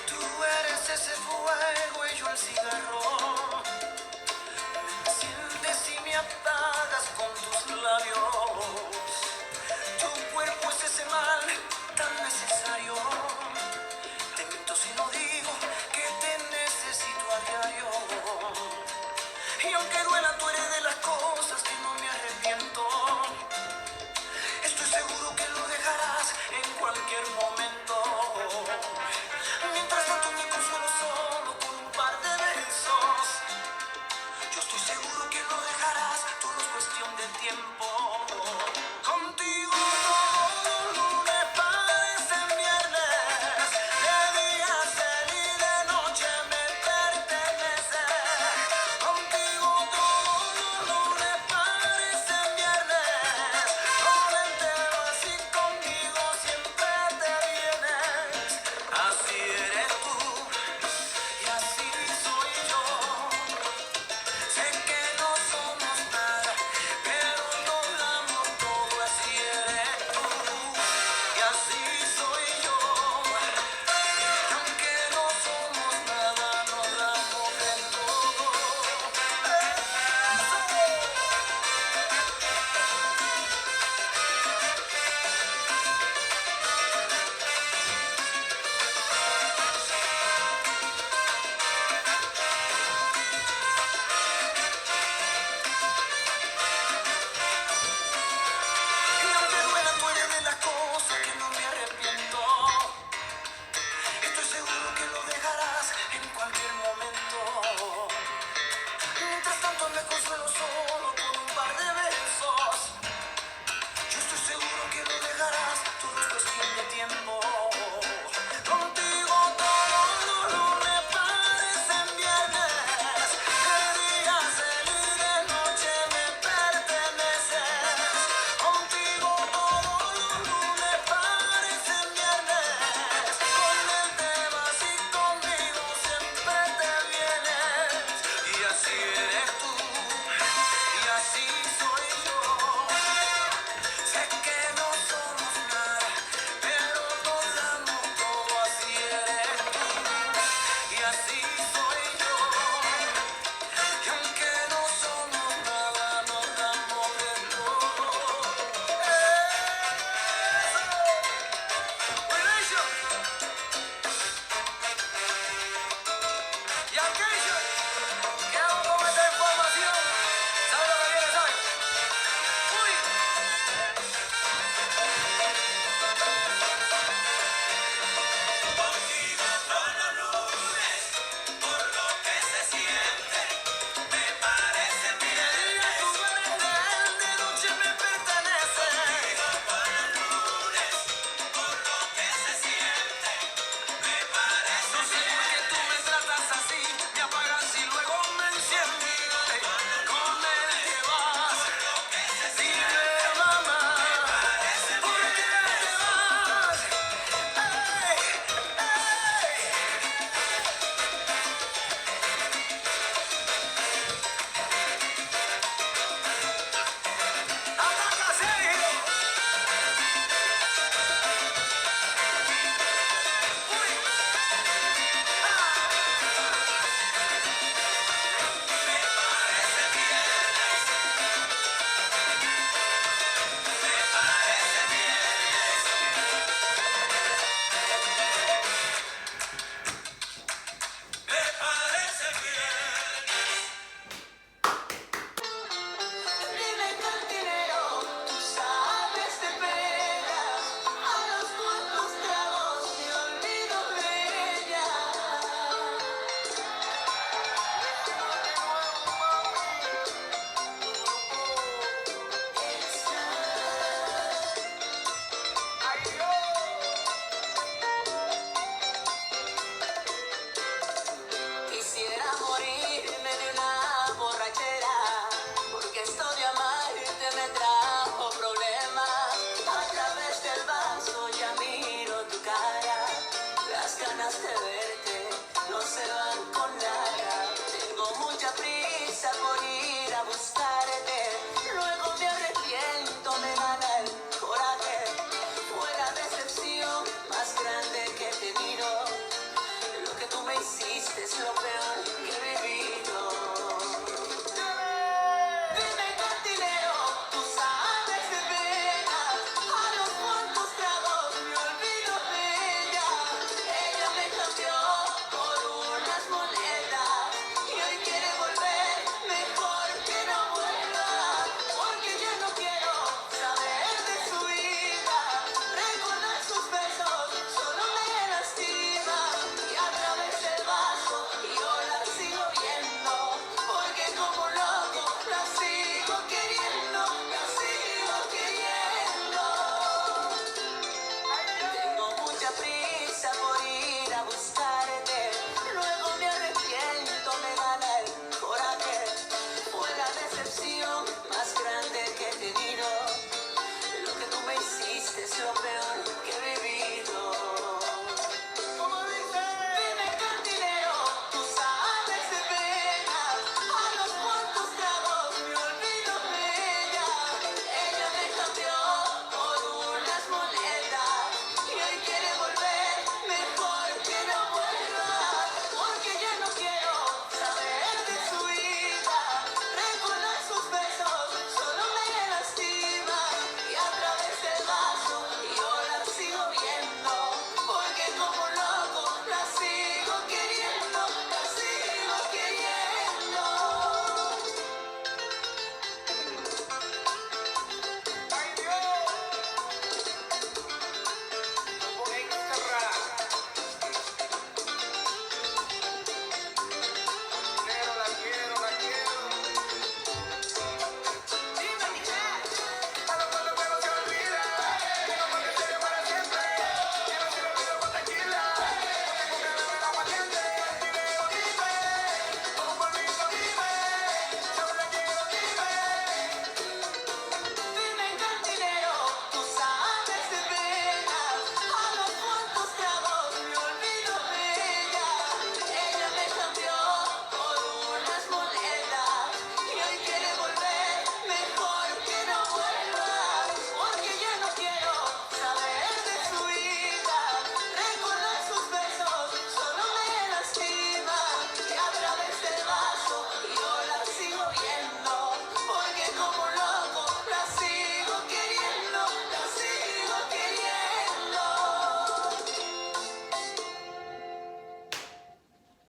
Tú eres ese fuego y yo el cigarro. Me enciendes y me apagas con tus labios. Tu cuerpo es ese mal tan necesario. Te miento si no digo que te necesito a diario. Y aunque duela, tú eres de las cosas que no me arrepiento. Estoy seguro que lo dejarás en cualquier momento. Mientras tanto me consuelo solo con un par de besos. Yo estoy seguro que lo dejarás, todo es cuestión de tiempo. Contigo todo lunes parece viernes. De día ser y de noche me pertenece. Contigo todo lunes parece viernes. Con él te vas y conmigo siempre te vienes. Así eres tú y así soy yo. Sé que no somos nada, pero nos damos todo. Así eres tú y así soy yo. Aunque no somos nada, nos damos de todo. Y aunque duela, tú eres de las cosas que no me arrepiento. Estoy seguro que lo dejarás en cualquier momento. Mientras tanto me consuelo solo con un par de besos. Yo estoy seguro que lo dejarás, todo es cuestión de tiempo. Contigo todos los lunes parecen viernes. De día ser y de noche me perteneces. Contigo todos los lunes parecen viernes. Con él te vas y conmigo siempre te vienes. Y así eres tú y así soy yo. Sé que no somos nada, pero nos damos todo. Así eres tú y así soy yo. Y aunque no somos nada, nos damos de todo. Buenazo. Y aquello, ¿qué hago con esta información? ¿Sabes lo que viene, sabes? Uy. Contigo todos los lunes, por lo que se siente, me parece bien. De día tú eres de él, de noche me pertenece. Contigo todos los lunes, por lo que se siente, me parece no sé bien. Por qué tú me tratas así, me apagas y luego me enciendes. Con él te vas, dime mamá, ¿por qué te vas? Ey, ataca, Sergio. Uy, me parece viernes, me parece viernes, me parece viernes. Dime cantinero, tú sabes de penas, a los cuantos tragos me olvido de ella. Quisiera morirme de una borrachera, porque esto de amarte me trajo problemas. A través del vaso ya miro tu cara, las ganas de